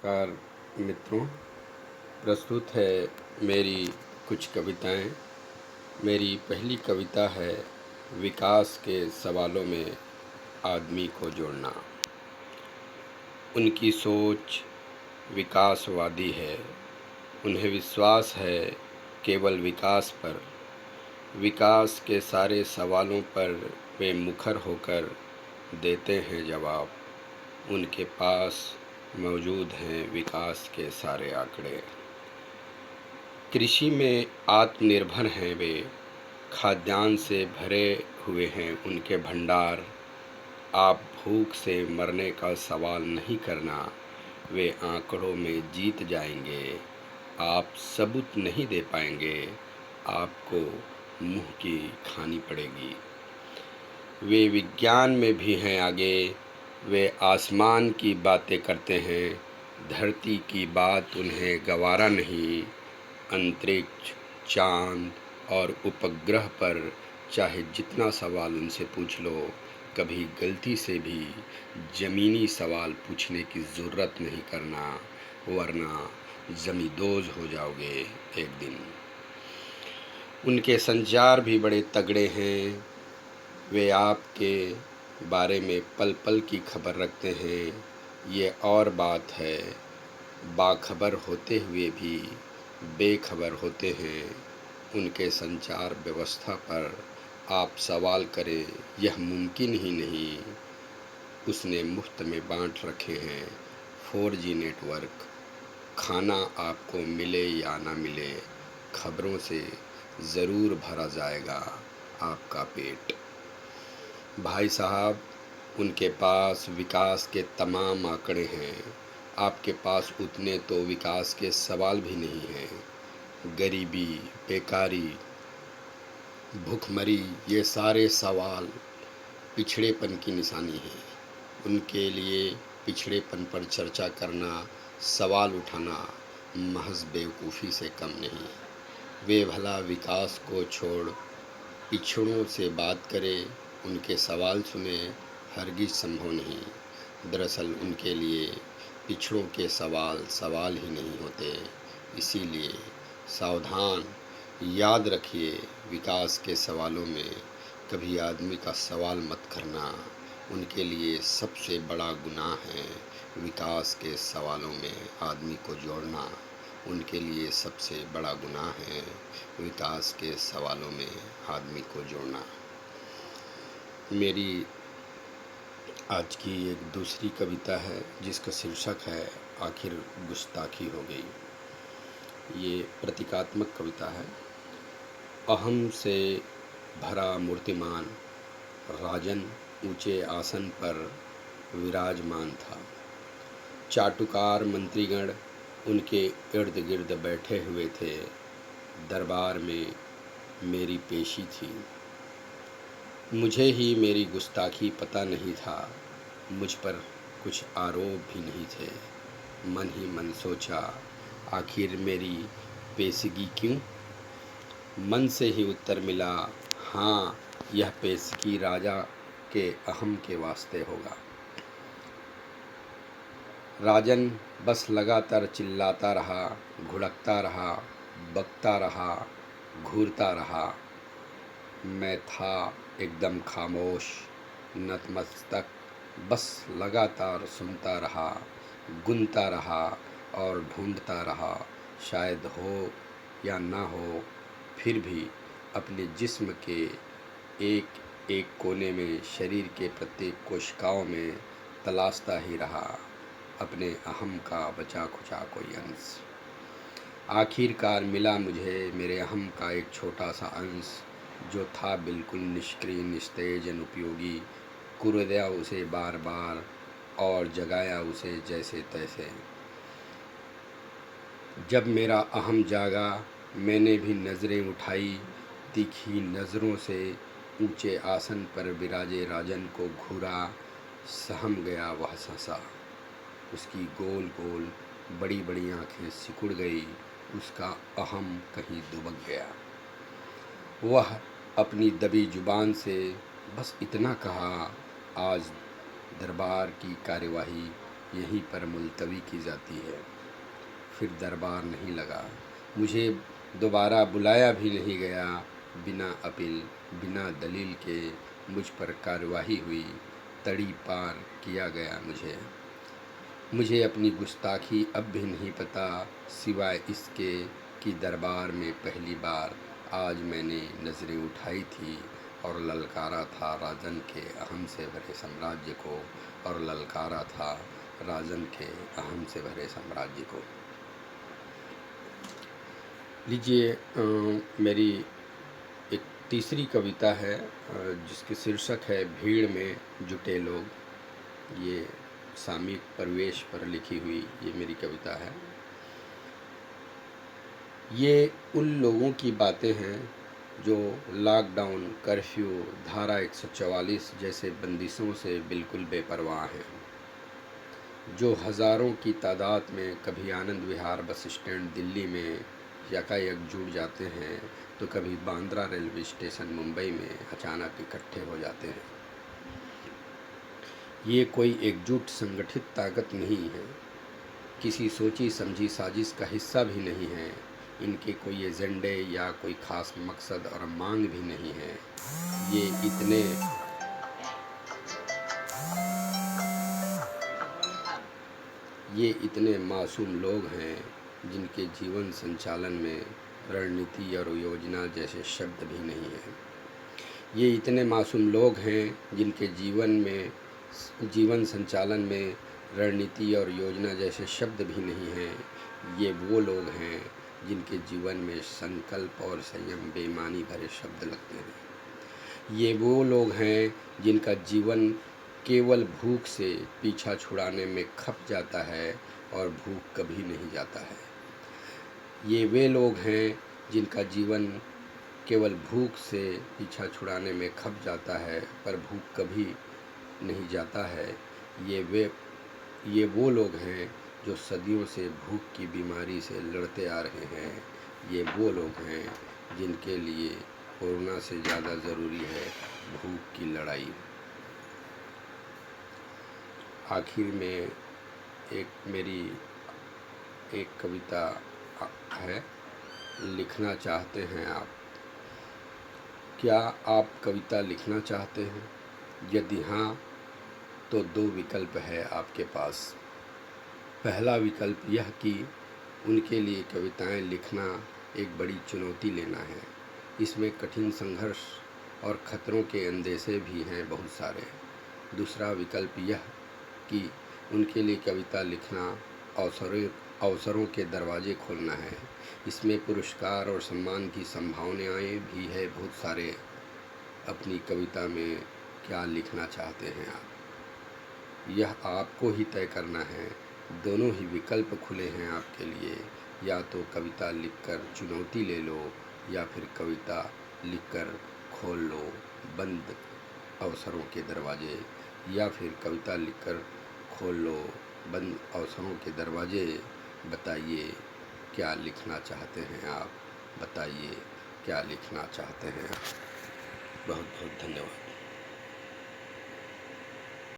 नमस्कार मित्रों, प्रस्तुत है मेरी कुछ कविताएं। मेरी पहली कविता है विकास के सवालों में आदमी को जोड़ना। उनकी सोच विकासवादी है, उन्हें विश्वास है केवल विकास पर। विकास के सारे सवालों पर वे मुखर होकर देते हैं जवाब। उनके पास मौजूद हैं विकास के सारे आंकड़े। कृषि में आत्मनिर्भर हैं वे, खाद्यान्न से भरे हुए हैं उनके भंडार। आप भूख से मरने का सवाल नहीं करना, वे आंकड़ों में जीत जाएंगे। आप सबूत नहीं दे पाएंगे, आपको मुंह की खानी पड़ेगी। वे विज्ञान में भी हैं आगे, वे आसमान की बातें करते हैं, धरती की बात उन्हें गवारा नहीं। अंतरिक्ष, चांद और उपग्रह पर चाहे जितना सवाल उनसे पूछ लो, कभी गलती से भी ज़मीनी सवाल पूछने की ज़रूरत नहीं करना, वरना ज़मींदोज़ हो जाओगे एक दिन। उनके संचार भी बड़े तगड़े हैं, वे आपके बारे में पल पल की खबर रखते हैं। ये और बात है, बाखबर होते हुए भी बेखबर होते हैं। उनके संचार व्यवस्था पर आप सवाल करें, यह मुमकिन ही नहीं। उसने मुफ्त में बांट रखे हैं 4G नेटवर्क। खाना आपको मिले या ना मिले, खबरों से ज़रूर भरा जाएगा आपका पेट। भाई साहब, उनके पास विकास के तमाम आंकड़े हैं, आपके पास उतने तो विकास के सवाल भी नहीं हैं। गरीबी, बेकारी, भूखमरी, ये सारे सवाल पिछड़ेपन की निशानी है। उनके लिए पिछड़ेपन पर चर्चा करना, सवाल उठाना महज बेवकूफ़ी से कम नहीं। वे भला विकास को छोड़ पिछड़ों से बात करें, उनके सवाल सुने, हरगिज संभव नहीं। दरअसल उनके लिए पिछड़ों के सवाल सवाल ही नहीं होते। इसीलिए सावधान, याद रखिए, विकास के सवालों में कभी आदमी का सवाल मत करना। उनके लिए सबसे बड़ा गुनाह है विकास के सवालों में आदमी को जोड़ना। उनके लिए सबसे बड़ा गुनाह है विकास के सवालों में आदमी को जोड़ना। मेरी आज की एक दूसरी कविता है जिसका शीर्षक है आखिर गुस्ताखी हो गई। ये प्रतीकात्मक कविता है। अहम से भरा मूर्तिमान राजन ऊंचे आसन पर विराजमान था। चाटुकार मंत्रीगण उनके इर्द गिर्द बैठे हुए थे। दरबार में मेरी पेशी थी। मुझे ही मेरी गुस्ताखी पता नहीं था, मुझ पर कुछ आरोप भी नहीं थे। मन ही मन सोचा, आखिर मेरी पेशगी क्यों? मन से ही उत्तर मिला, हाँ, यह पेशगी राजा के अहम के वास्ते होगा। राजन बस लगातार चिल्लाता रहा, घुड़कता रहा, बकता रहा, घूरता रहा। मैं था एकदम खामोश, नतमस्तक, बस लगातार सुनता रहा, गुनता रहा और ढूंढता रहा। शायद हो या ना हो, फिर भी अपने जिस्म के एक एक कोने में, शरीर के प्रत्येक कोशिकाओं में तलाशता ही रहा अपने अहम का बचा खुचा कोई अंश। आखिरकार मिला मुझे मेरे अहम का एक छोटा सा अंश, जो था बिल्कुल निष्क्रिय, निस्तेज, अनुपयोगी। कुरेदा उसे बार बार और जगाया उसे जैसे तैसे। जब मेरा अहम जागा, मैंने भी नज़रें उठाई। तीखी नज़रों से ऊंचे आसन पर विराजे राजन को घूरा। सहम गया वह सहसा। उसकी गोल गोल बड़ी बड़ी आंखें सिकुड़ गई। उसका अहम कहीं दुबक गया। वह अपनी दबी जुबान से बस इतना कहा, आज दरबार की कार्यवाही यहीं पर मुलतवी की जाती है। फिर दरबार नहीं लगा, मुझे दोबारा बुलाया भी नहीं गया। बिना अपील बिना दलील के मुझ पर कार्रवाई हुई, तड़ी पार किया गया मुझे अपनी गुस्ताखी अब भी नहीं पता, सिवाय इसके कि दरबार में पहली बार आज मैंने नज़रें उठाई थी और ललकारा था राजन के अहम से भरे साम्राज्य को, और ललकारा था राजन के अहम से भरे साम्राज्य को। लीजिए, मेरी एक तीसरी कविता है जिसकी शीर्षक है भीड़ में जुटे लोग। ये सामयिक प्रवेश पर लिखी हुई ये मेरी कविता है। ये उन लोगों की बातें हैं जो लॉकडाउन, कर्फ्यू, धारा 144 जैसे बंदिशों से बिल्कुल बेपरवाह हैं, जो हज़ारों की तादाद में कभी आनंद विहार बस स्टैंड दिल्ली में यकायक जुट जाते हैं, तो कभी बांद्रा रेलवे स्टेशन मुंबई में अचानक इकट्ठे हो जाते हैं। ये कोई एकजुट संगठित ताकत नहीं है, किसी सोची समझी साजिश का हिस्सा भी नहीं है, इनके कोई एजेंडे या कोई ख़ास मकसद और मांग भी नहीं है। ये इतने मासूम लोग हैं जिनके जीवन संचालन में रणनीति और योजना जैसे शब्द भी नहीं है। ये इतने मासूम लोग हैं जिनके जीवन संचालन में रणनीति और योजना जैसे शब्द भी नहीं हैं। ये वो लोग हैं जिनके जीवन में संकल्प और संयम बेईमानी भरे शब्द लगते हैं। ये वो लोग हैं जिनका जीवन केवल भूख से पीछा छुड़ाने में खप जाता है और भूख कभी नहीं जाता है। ये वे लोग हैं जिनका जीवन केवल भूख से पीछा छुड़ाने में खप जाता है पर भूख कभी नहीं जाता है। ये वो लोग हैं जो सदियों से भूख की बीमारी से लड़ते आ रहे हैं। ये वो लोग हैं जिनके लिए कोरोना से ज़्यादा ज़रूरी है भूख की लड़ाई। आखिर में मेरी एक कविता है, लिखना चाहते हैं आप? क्या आप कविता लिखना चाहते हैं? यदि हाँ, तो दो विकल्प है आपके पास। पहला विकल्प यह कि उनके लिए कविताएं लिखना एक बड़ी चुनौती लेना है, इसमें कठिन संघर्ष और खतरों के अंदेशे भी हैं बहुत सारे। दूसरा विकल्प यह कि उनके लिए कविता लिखना अवसरों के दरवाजे खोलना है, इसमें पुरस्कार और सम्मान की संभावनाएं भी है बहुत सारे। अपनी कविता में क्या लिखना चाहते हैं आप, यह आपको ही तय करना है। दोनों ही विकल्प खुले हैं आपके लिए, या तो कविता लिखकर चुनौती ले लो या फिर कविता लिखकर खोल लो बंद अवसरों के दरवाजे, या फिर कविता लिखकर खोल लो बंद अवसरों के दरवाजे। बताइए क्या लिखना चाहते हैं आप? बताइए क्या लिखना चाहते हैं आप? बहुत बहुत धन्यवाद।